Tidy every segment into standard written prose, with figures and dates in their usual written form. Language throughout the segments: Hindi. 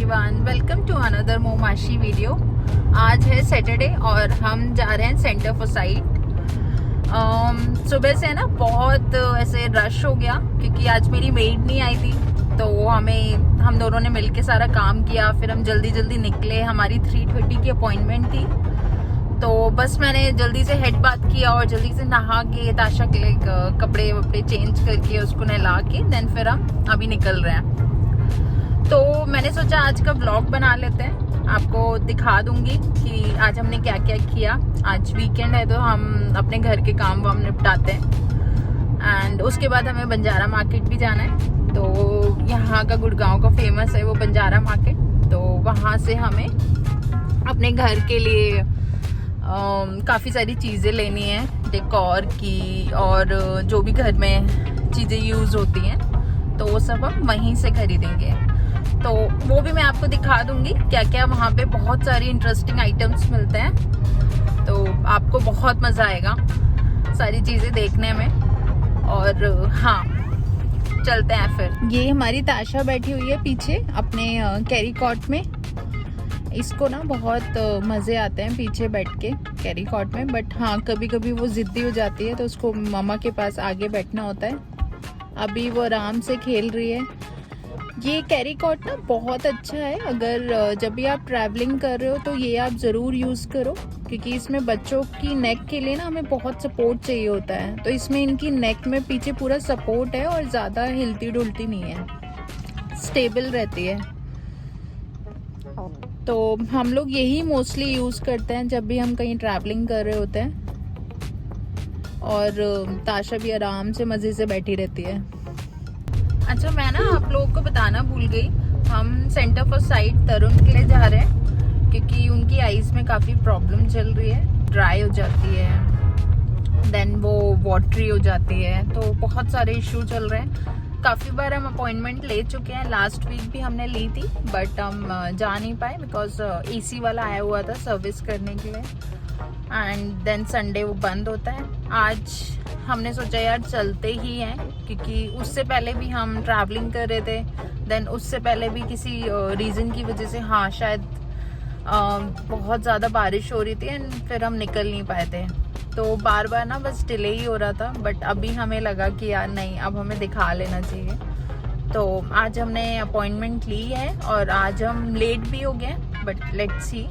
Everyone, welcome to another Momashi video. आज है सैटरडे और हम जा रहे हैं सेंटर फॉर साइट। सुबह से ना बहुत ऐसे रश हो गया क्योंकि आज मेरी मेड नहीं आई थी, तो हम दोनों ने मिलके सारा काम किया। फिर हम जल्दी जल्दी निकले, हमारी 3:30 की अपॉइंटमेंट थी, तो बस मैंने जल्दी से हेड बाथ किया और जल्दी से नहा के ताशा के लिए कपड़े वपड़े चेंज करके उसको नहला के देन फिर हम अभी निकल रहे हैं। तो मैंने सोचा आज का व्लॉग बना लेते हैं, आपको दिखा दूंगी कि आज हमने क्या क्या किया। आज वीकेंड है तो हम अपने घर के काम वाम निपटाते हैं एंड उसके बाद हमें बंजारा मार्केट भी जाना है। तो यहाँ का गुड़गांव का फेमस है वो बंजारा मार्केट, तो वहाँ से हमें अपने घर के लिए काफ़ी सारी चीज़ें लेनी है, डेकोर की और जो भी घर में चीज़ें यूज़ होती हैं, तो वो सब हम वहीं से खरीदेंगे। तो वो भी मैं आपको दिखा दूंगी क्या क्या वहाँ पे बहुत सारी इंटरेस्टिंग आइटम्स मिलते हैं, तो आपको बहुत मज़ा आएगा सारी चीज़ें देखने में। और हाँ, चलते हैं फिर। ये हमारी ताशा बैठी हुई है पीछे अपने कैरी कॉट में। इसको ना बहुत मज़े आते हैं पीछे बैठ के कैरी कॉट में, बट हाँ कभी कभी वो ज़िद्दी हो जाती है तो उसको मम्मा के पास आगे बैठना होता है। अभी वो आराम से खेल रही है। ये कैरी कॉट ना बहुत अच्छा है, अगर जब भी आप ट्रैवलिंग कर रहे हो तो ये आप ज़रूर यूज़ करो, क्योंकि इसमें बच्चों की नेक के लिए ना हमें बहुत सपोर्ट चाहिए होता है, तो इसमें इनकी नेक में पीछे पूरा सपोर्ट है और ज़्यादा हिलती डुलती नहीं है, स्टेबल रहती है। तो हम लोग यही मोस्टली यूज़ करते हैं जब भी हम कहीं ट्रैवलिंग कर रहे होते हैं। और ताशा भी आराम से मज़े से बैठी रहती है। अच्छा, मैं ना आप लोगों को बताना भूल गई, हम सेंटर फॉर साइट तरुण के लिए जा रहे हैं क्योंकि उनकी आईज में काफ़ी प्रॉब्लम चल रही है, ड्राई हो जाती है, देन वो वाटरी हो जाती है, तो बहुत सारे इशू चल रहे हैं। काफ़ी बार हम अपॉइंटमेंट ले चुके हैं, लास्ट वीक भी हमने ली थी, बट हम जा नहीं पाए बिकॉज एसी वाला आया हुआ था सर्विस करने के लिए एंड देन संडे वो बंद होता है। आज हमने सोचा यार चलते ही हैं, क्योंकि उससे पहले भी हम ट्रैवलिंग कर रहे थे, देन उससे पहले भी किसी रीज़न की वजह से हाँ शायद बहुत ज़्यादा बारिश हो रही थी एंड फिर हम निकल नहीं पाए थे, तो बार बार ना बस डिले ही हो रहा था। बट अभी हमें लगा कि यार नहीं, अब हमें दिखा लेना चाहिए, तो आज हमने अपॉइंटमेंट ली है और आज हम लेट भी हो गए, but let's see,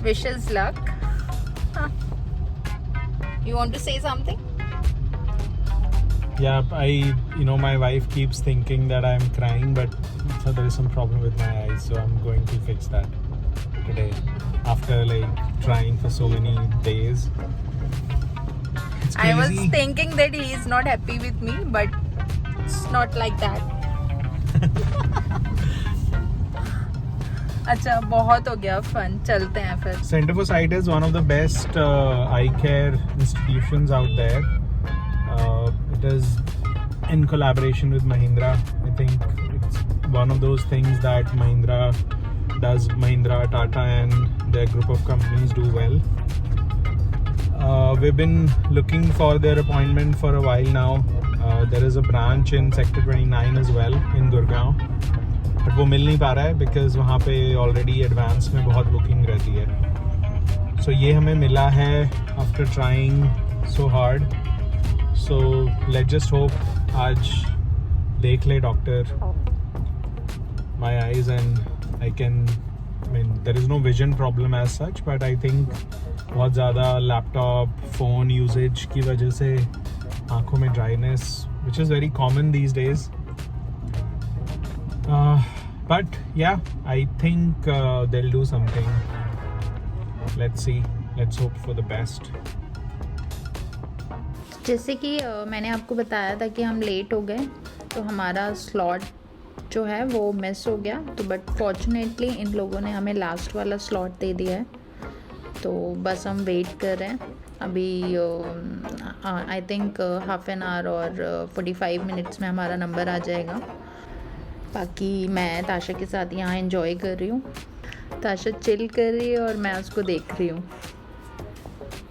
wishes luck. You want to say something? Yeah, my wife keeps thinking that I'm crying, but so there is some problem with my eyes, so I'm going to fix that today after like trying for so many days. It's crazy. I was thinking that he is not happy with me, but it's not like that. अच्छा, बहुत हो गया फन, चलते हैं फिर। Center for Sight is one of the best eye care institutions out there. It is in collaboration with Mahindra. I think it's one of those things that Mahindra, Tata and their group of companies do well. We've been looking for their appointment for a while now. There is a branch in Sector 29 as well in Gurgaon, but वो मिल नहीं पा रहा है बिकॉज वहाँ पे ऑलरेडी एडवांस में बहुत बुकिंग रहती है। सो ये हमें मिला है after trying so hard, so let's just hope आज देख ले doctor my eyes and there is no vision problem as such, but I think बहुत ज़्यादा लैपटॉप फ़ोन यूजेज की वजह से आँखों में dryness which is very common these days. But yeah, I think they'll do something. Let's see. Let's hope for the best. जैसे कि मैंने आपको बताया था कि हम लेट हो गए, तो हमारा स्लॉट जो है वो मिस हो गया, तो बट फॉर्चुनेटली इन लोगों ने हमें लास्ट वाला स्लॉट दे दिया है, तो बस हम वेट कर रहे हैं। अभी I think half an hour और 45 मिनट्स में हमारा नंबर आ जाएगा। बाकी मैं ताशा के साथ यहाँ एंजॉय कर रही हूँ, ताशा चिल कर रही है और मैं उसको देख रही हूँ।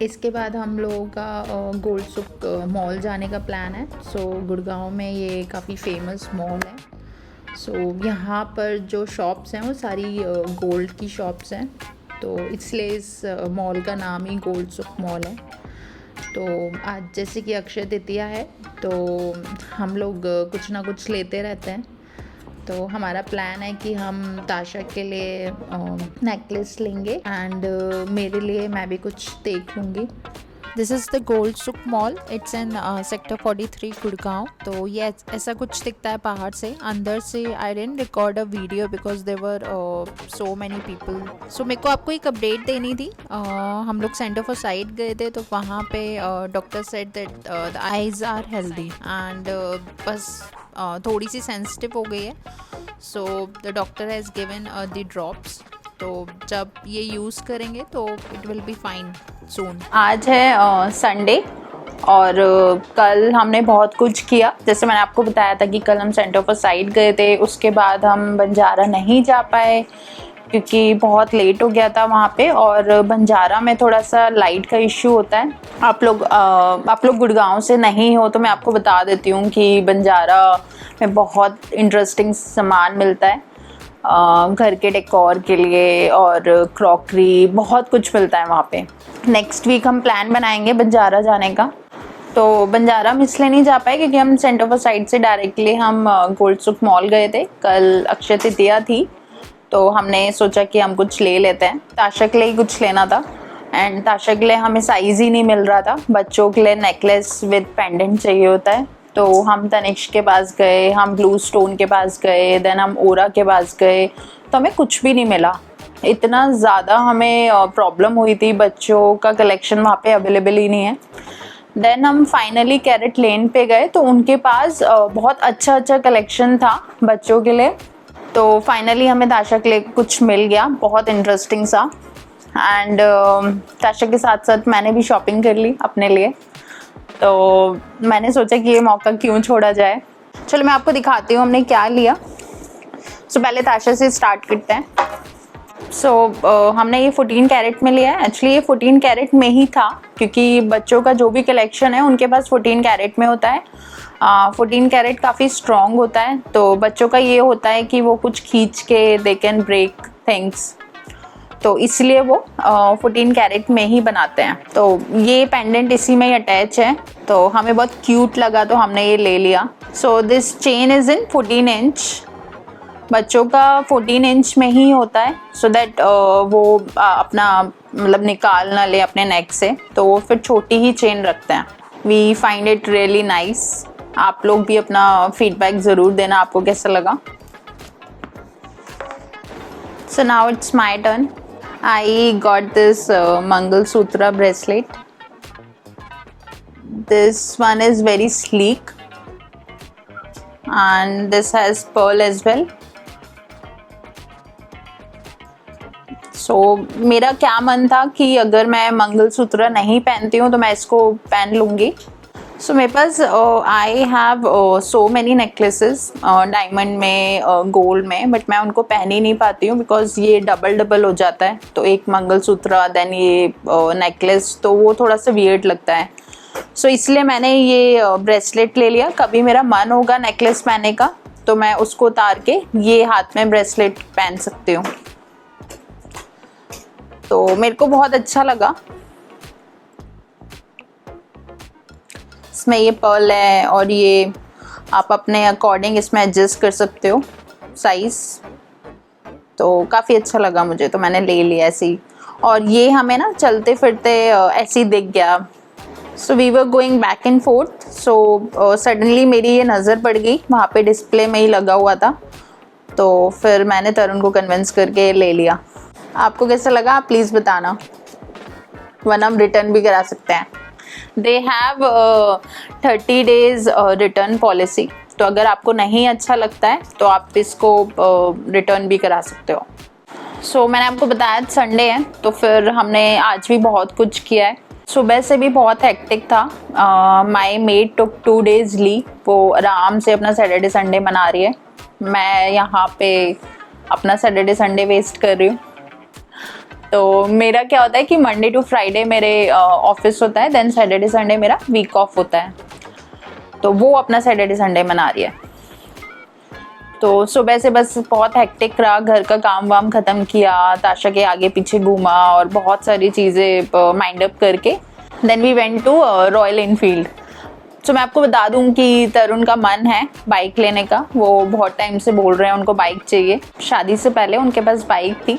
इसके बाद हम लोगों का गोल्ड सुक मॉल जाने का प्लान है। सो गुड़गांव में ये काफ़ी फेमस मॉल है, सो यहाँ पर जो शॉप्स हैं वो सारी गोल्ड की शॉप्स हैं, तो इसलिए इस मॉल का नाम ही गोल्ड सुक मॉल है। तो आज जैसे कि अक्षय तृतीया है तो हम लोग कुछ ना कुछ लेते रहते हैं। तो हमारा प्लान है कि हम ताशा के लिए नेकलेस लेंगे एंड मेरे लिए मैं भी कुछ देख लूँगी। दिस इज़ द गोल्ड सुक mall, it's in sector 43 Gurgaon. तो ये ऐसा कुछ दिखता है बाहर से। अंदर से I didn't record a video because there were so many people. So मेरे को आपको एक अपडेट देनी थी। हम लोग सेंटर फॉर साइट गए थे तो वहाँ पे doctor said that the eyes are healthy and बस थोड़ी सी सेंसिटिव हो गई है। So the doctor has given the drops, तो जब ये यूज़ करेंगे तो it will be fine soon. आज है संडे और कल हमने बहुत कुछ किया। जैसे मैंने आपको बताया था कि कल हम सेंटर फॉर साइट गए थे, उसके बाद हम बंजारा नहीं जा पाए क्योंकि बहुत लेट हो गया था वहाँ पे। और बंजारा में थोड़ा सा लाइट का इश्यू होता है। आप लोग गुड़गांव से नहीं हो तो मैं आपको बता देती हूँ कि बंजारा में बहुत इंटरेस्टिंग सामान मिलता है घर के डेकोर के लिए, और क्रॉकरी बहुत कुछ मिलता है वहाँ पे। नेक्स्ट वीक हम प्लान बनाएंगे बंजारा जाने का। तो बंजारा हम इसलिए नहीं जा पाए क्योंकि हम सेंटर फॉर साइट से डायरेक्टली हम गोल्ड सुक मॉल गए थे। कल अक्षय तृतीया थी तो हमने सोचा कि हम कुछ ले लेते हैं। ताशा के लिए ही कुछ लेना था एंड ताशा के लिए हमें साइज़ ही नहीं मिल रहा था। बच्चों के लिए नेकलेस विद पेंडेंट चाहिए होता है। तो हम तनिष्क के पास गए, हम ब्लू स्टोन के पास गए, देन हम ओरा के पास गए, तो हमें कुछ भी नहीं मिला। इतना ज़्यादा हमें प्रॉब्लम हुई थी, बच्चों का कलेक्शन वहाँ पे अवेलेबल ही नहीं है। देन हम फाइनली कैरेट लेन पे गए तो उनके पास बहुत अच्छा कलेक्शन था बच्चों के लिए। तो फाइनली हमें ताशा के लिए कुछ मिल गया, बहुत इंटरेस्टिंग सा। एंड ताशा के साथ साथ मैंने भी शॉपिंग कर ली अपने लिए। तो मैंने सोचा कि ये मौका क्यों छोड़ा जाए। चलो मैं आपको दिखाती हूँ हमने क्या लिया। सो पहले ताशा से स्टार्ट करते हैं। हमने ये 14 कैरेट में लिया है। एक्चुअली ये 14 कैरेट में ही था क्योंकि बच्चों का जो भी कलेक्शन है उनके पास 14 कैरेट में होता है। 14 कैरेट काफ़ी स्ट्रॉन्ग होता है, तो बच्चों का ये होता है कि वो कुछ खींच के दे कैन ब्रेक थिंग्स, तो इसलिए वो 14 कैरेट में ही बनाते हैं। तो ये पेंडेंट इसी में ही अटैच है, तो हमें बहुत क्यूट लगा तो हमने ये ले लिया। So this chain is in 14 inch. बच्चों का 14 इंच में ही होता है सो दैट वो अपना मतलब निकाल ना ले अपने नेक से, तो वो फिर छोटी ही चेन रखते हैं। We find it really nice. आप लोग भी अपना फीडबैक ज़रूर देना आपको कैसा लगा। So now it's my turn. I got this Mangalsutra bracelet. This one is very sleek and this has pearl as well. So मेरा क्या मन था कि अगर मैं मंगलसूत्र नहीं पहनती हूँ तो मैं इसको पहन लूँगी। सो मेरे पास I have so many necklaces diamond में, गोल्ड में, बट मैं उनको पहन ही नहीं पाती हूँ बिकॉज ये डबल हो जाता है। तो एक मंगलसूत्र देन ये नेकलेस, तो वो थोड़ा सा वियर्ड लगता है। सो इसलिए मैंने ये ब्रेसलेट ले लिया। कभी मेरा मन होगा नेकलेस पहनने का तो मैं उसको उतार के ये हाथ में ब्रेसलेट पहन सकती हूँ। तो मेरे को बहुत अच्छा लगा। इसमें ये पर्ल है और ये आप अपने अकॉर्डिंग इसमें एडजस्ट कर सकते हो साइज़। तो काफ़ी अच्छा लगा मुझे, तो मैंने ले लिया ऐसे ही। और ये हमें ना चलते फिरते ऐसे ही दिख गया। So we were going back and forth, so suddenly मेरी ये नज़र पड़ गई, वहाँ पे डिस्प्ले में ही लगा हुआ था। तो फिर मैंने तरुण को कन्विंस करके ले लिया। आपको कैसा लगा आप प्लीज़ बताना, वरना हम रिटर्न भी करा सकते हैं। They have 30 days return policy, तो अगर आपको नहीं अच्छा लगता है तो आप इसको रिटर्न भी करा सकते हो। सो मैंने आपको बताया संडे है तो फिर हमने आज भी बहुत कुछ किया है। सुबह से भी बहुत हेक्टिक था। माई मेड टुक 2 days लीव, वो आराम से अपना सैटरडे संडे मना रही है। मैं यहाँ पे अपना सैटरडे संडे वेस्ट कर रही हूँ। तो मेरा क्या होता है कि मंडे टू फ्राइडे मेरे ऑफिस होता है, देन सैटरडे संडे मेरा वीक ऑफ होता है। तो वो अपना सैटरडे संडे मना रही है। तो सुबह से बस बहुत हेक्टिक रहा, घर का काम वाम ख़त्म किया, ताशा के आगे पीछे घूमा और बहुत सारी चीज़ें माइंड अप करके then we went to Royal Enfield. तो मैं आपको बता दूं कि तरुण का मन है बाइक लेने का, वो बहुत टाइम से बोल रहे हैं उनको बाइक चाहिए। शादी से पहले उनके पास बाइक थी,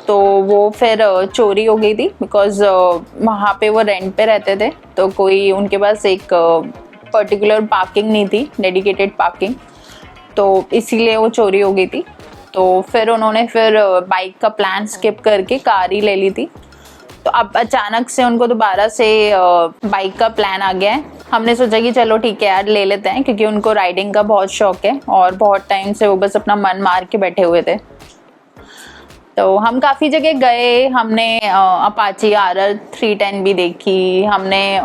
तो वो फिर चोरी हो गई थी बिकॉज़ वहाँ पे वो रेंट पे रहते थे, तो कोई उनके पास एक पर्टिकुलर पार्किंग नहीं थी, डेडिकेटेड पार्किंग, तो इसीलिए वो चोरी हो गई थी। तो फिर उन्होंने बाइक का प्लान स्किप करके कार ही ले ली थी। तो अब अचानक से उनको दोबारा से बाइक का प्लान आ गया है। हमने सोचा कि चलो ठीक है यार ले लेते हैं, क्योंकि उनको राइडिंग का बहुत शौक है और बहुत टाइम से वो बस अपना मन मार के बैठे हुए थे। तो हम काफ़ी जगह गए, हमने अपाची RR 310 भी देखी, हमने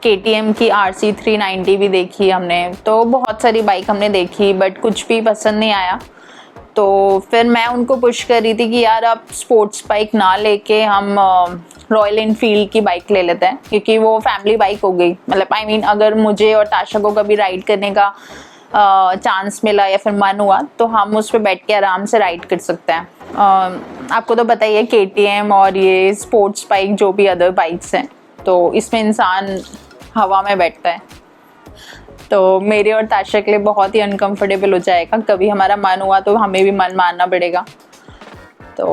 KTM की RC 390 भी देखी हमने, तो बहुत सारी बाइक हमने देखी बट कुछ भी पसंद नहीं आया। तो फिर मैं उनको पुश कर रही थी कि यार आप स्पोर्ट्स बाइक ना लेके हम रॉयल इनफील्ड की बाइक ले लेते हैं, क्योंकि वो फैमिली बाइक हो गई। मतलब आई मीन अगर मुझे और ताशा को कभी राइड करने का चांस मिला या फिर मन हुआ तो हम उस पर बैठ के आराम से राइड कर सकते हैं। आपको तो पता ही है KTM और ये स्पोर्ट्स बाइक जो भी अदर बाइक्स हैं, तो इसमें इंसान हवा में बैठता है, तो मेरे और ताशा के लिए बहुत ही अनकंफर्टेबल हो जाएगा। कभी हमारा मन हुआ तो हमें भी मन मारना पड़ेगा। तो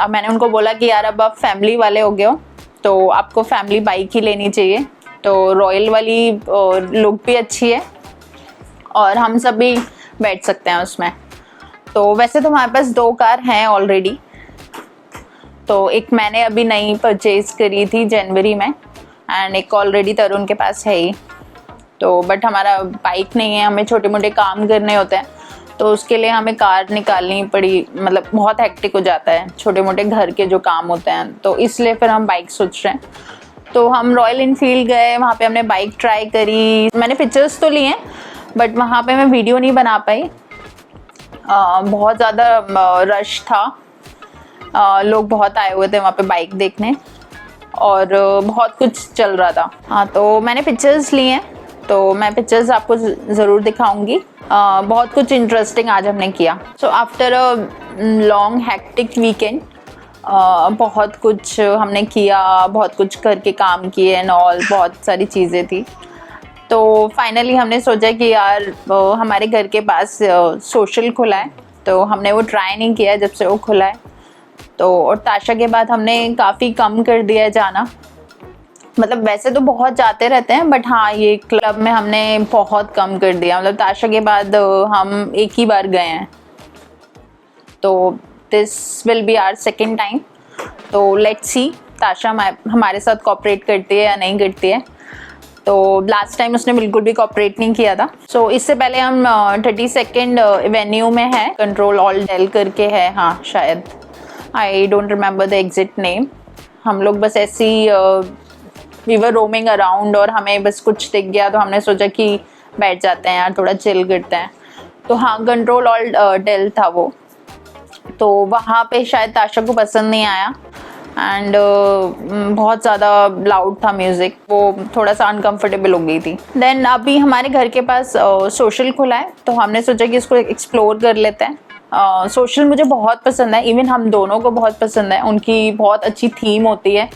अब मैंने उनको बोला कि यार अब आप फैमिली वाले हो गए हो तो आपको फैमिली बाइक ही लेनी चाहिए। तो रॉयल वाली लुक भी अच्छी है और हम सब भी बैठ सकते हैं उसमें। तो वैसे तो हमारे पास 2 कार हैं ऑलरेडी, तो एक मैंने अभी नई परचेज करी थी जनवरी में एंड एक ऑलरेडी तरुण के पास है ही। तो बट हमारा बाइक नहीं है, हमें छोटे मोटे काम करने होते हैं तो उसके लिए हमें कार निकालनी पड़ी। मतलब बहुत हेक्टिक हो जाता है छोटे मोटे घर के जो काम होते हैं, तो इसलिए फिर हम बाइक सोच रहे हैं। तो हम रॉयल इनफील्ड गए, वहाँ पे हमने बाइक ट्राई करी। मैंने पिक्चर्स तो लिए बट वहाँ पे मैं वीडियो नहीं बना पाई, बहुत ज़्यादा रश था, लोग बहुत आए हुए थे वहाँ पे बाइक देखने और बहुत कुछ चल रहा था। हाँ, तो मैंने पिक्चर्स लिए हैं, तो मैं पिक्चर्स आपको ज़रूर दिखाऊंगी। बहुत कुछ इंटरेस्टिंग आज हमने किया। So after a long hectic weekend बहुत कुछ हमने किया, बहुत कुछ करके काम किए एंड ऑल, बहुत सारी चीज़ें थी। तो फाइनली हमने सोचा कि यार हमारे घर के पास सोशल खुला है, तो हमने वो ट्राई नहीं किया जब से वो खुला है। तो और ताशा के बाद हमने काफ़ी कम कर दिया है जाना। मतलब वैसे तो बहुत जाते रहते हैं बट हाँ, ये क्लब में हमने बहुत कम कर दिया। मतलब ताशा के बाद हम एक ही बार गए हैं, तो this will be our second time. तो लेट्स सी ताशा हमारे साथ कोऑपरेट करती है या नहीं करती है। तो लास्ट टाइम उसने बिल्कुल भी कोऑपरेट नहीं किया था। सो इससे पहले हम 32nd एवेन्यू में है, कंट्रोल ऑल डेल करके है, हाँ शायद, I don't remember the exit name. हम लोग बस ऐसी वी वर रोमिंग अराउंड और हमें बस कुछ दिख गया तो हमने सोचा कि बैठ जाते हैं यार, थोड़ा चिल करते हैं। तो हाँ, कंट्रोल ऑल डेल था वो। तो वहाँ पे शायद ताशा को पसंद नहीं आया एंड बहुत ज़्यादा लाउड था म्यूज़िक, वो थोड़ा सा अनकंफर्टेबल हो गई थी। देन अभी हमारे घर के पास सोशल खुला है, तो हमने सोचा कि इसको एक्सप्लोर कर लेते हैं। सोशल मुझे बहुत पसंद है, इवन हम दोनों को बहुत पसंद है। उनकी बहुत अच्छी थीम होती है।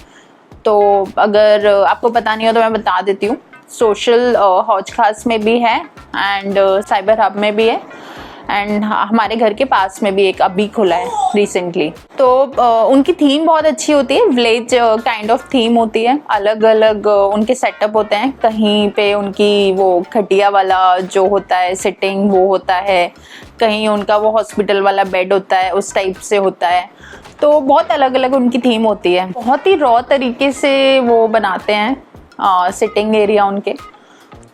तो अगर आपको पता नहीं हो तो मैं बता देती हूँ। सोशल हौज खास में भी है एंड साइबर हब में भी है एंड हमारे घर के पास में भी एक अभी खुला है रिसेंटली। तो उनकी थीम बहुत अच्छी होती है, विलेज काइंड ऑफ थीम होती है। अलग अलग उनके सेटअप होते हैं। कहीं पे उनकी वो खटिया वाला जो होता है सिटिंग वो होता है, कहीं उनका वो हॉस्पिटल वाला बेड होता है, उस टाइप से होता है। तो बहुत अलग अलग उनकी थीम होती है। बहुत ही रॉ तरीके से वो बनाते हैं सिटिंग एरिया उनके,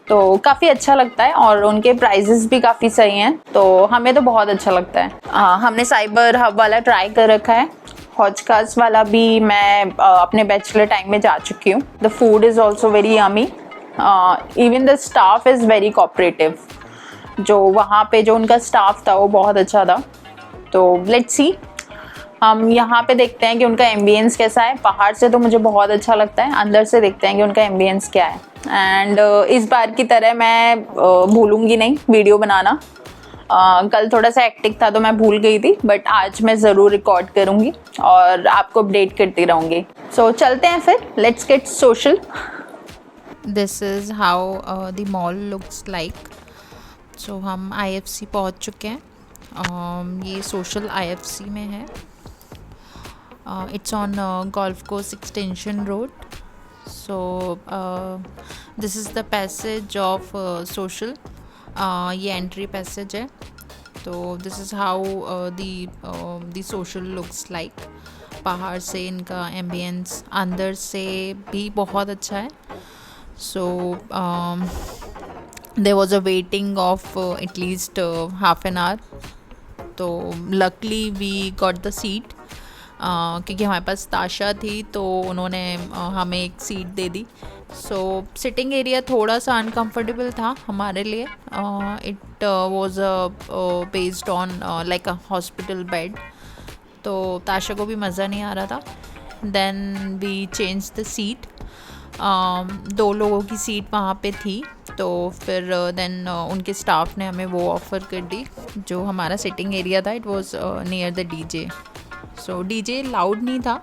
तो काफ़ी अच्छा लगता है और उनके प्राइजेस भी काफ़ी सही हैं, तो हमें तो बहुत अच्छा लगता है। हमने साइबर हब वाला ट्राई कर रखा है, हौजखास वाला भी मैं अपने बैचलर टाइम में जा चुकी हूँ। The food is also very yummy, even the staff is very cooperative. जो वहाँ पे जो उनका स्टाफ था वो बहुत अच्छा था। तो लेट्स सी, हम यहाँ पे देखते हैं कि उनका एम्बियंस कैसा है। बाहर से तो मुझे बहुत अच्छा लगता है, अंदर से देखते हैं कि उनका एम्बियंस क्या है। एंड इस बार की तरह मैं भूलूंगी नहीं वीडियो बनाना। कल थोड़ा सा एक्टिक था तो मैं भूल गई थी, बट आज मैं ज़रूर रिकॉर्ड करूँगी और आपको अपडेट करती रहूँगी. सो चलते हैं फिर, let's get social. This is how the mall looks like. So हम IFC पहुँच चुके हैं. ये सोशल IFC में है. It's on golf course extension road. So this is the passage of social. ये एंट्री पैसेज है. तो this is how the social looks like. बाहर से इनका एम्बियंस, अंदर से भी बहुत अच्छा है. So there was a waiting of at least half an hour. तो luckily we got the seat. क्योंकि हमारे पास ताशा थी तो उन्होंने हमें एक सीट दे दी. सो सिटिंग एरिया थोड़ा सा अनकम्फर्टेबल था हमारे लिए. It was based on like a hospital bed. तो ताशा को भी मज़ा नहीं आ रहा था. Then we change the seat. 2 लोगों की सीट वहाँ पे थी. तो फिर देन उनके स्टाफ ने हमें वो ऑफ़र कर दी. जो हमारा सिटिंग एरिया था it was near the DJ. So DJ loud नहीं था,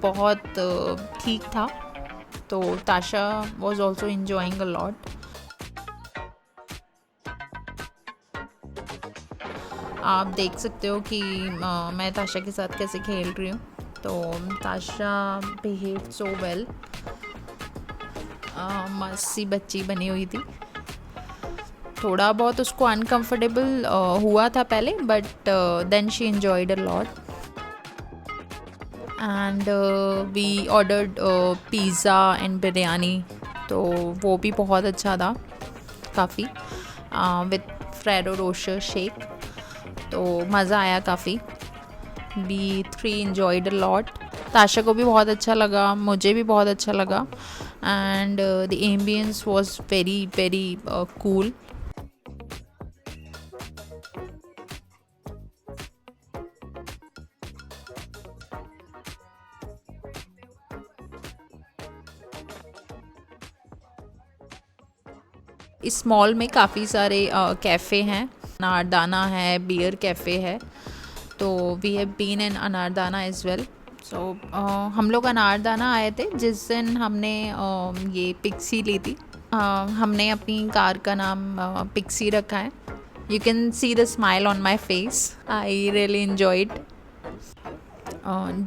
बहुत ठीक था. तो ताशा was also enjoying a lot. आप देख सकते हो कि मैं ताशा के साथ कैसे खेल रही हूँ. तो ताशा बिहेव सो वेल. मस्त सी बच्ची बनी हुई थी. थोड़ा बहुत उसको अनकम्फर्टेबल हुआ था पहले, but then she enjoyed a lot. And we ordered pizza and biryani. तो वो भी बहुत अच्छा था काफ़ी, विथ फ्रेरो रोशर शेक. तो मज़ा आया काफ़ी. We 3 enjoyed a lot. Tasha को भी बहुत अच्छा लगा, मुझे भी बहुत अच्छा लगा. And the ambience was very very cool. इस मॉल में काफ़ी सारे कैफ़े हैं. अनारदाना है, बियर कैफ़े है. तो we have been in Anardana as well. So हम लोग अनारदाना आए थे जिस दिन हमने ये पिक्सी ली थी. हमने अपनी कार का नाम पिक्सी रखा है. You can see the smile on my face. I really enjoyed.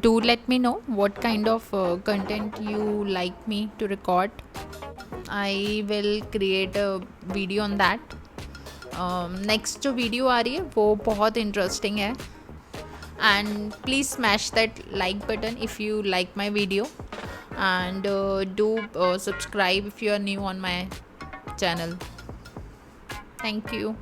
Do let me know what kind of content you like me to record. I will create a video on that. Next जो वीडियो आ रही है वो बहुत इंटरेस्टिंग है. And please smash that like button if you like my video. And do subscribe if you are new on my channel. Thank you.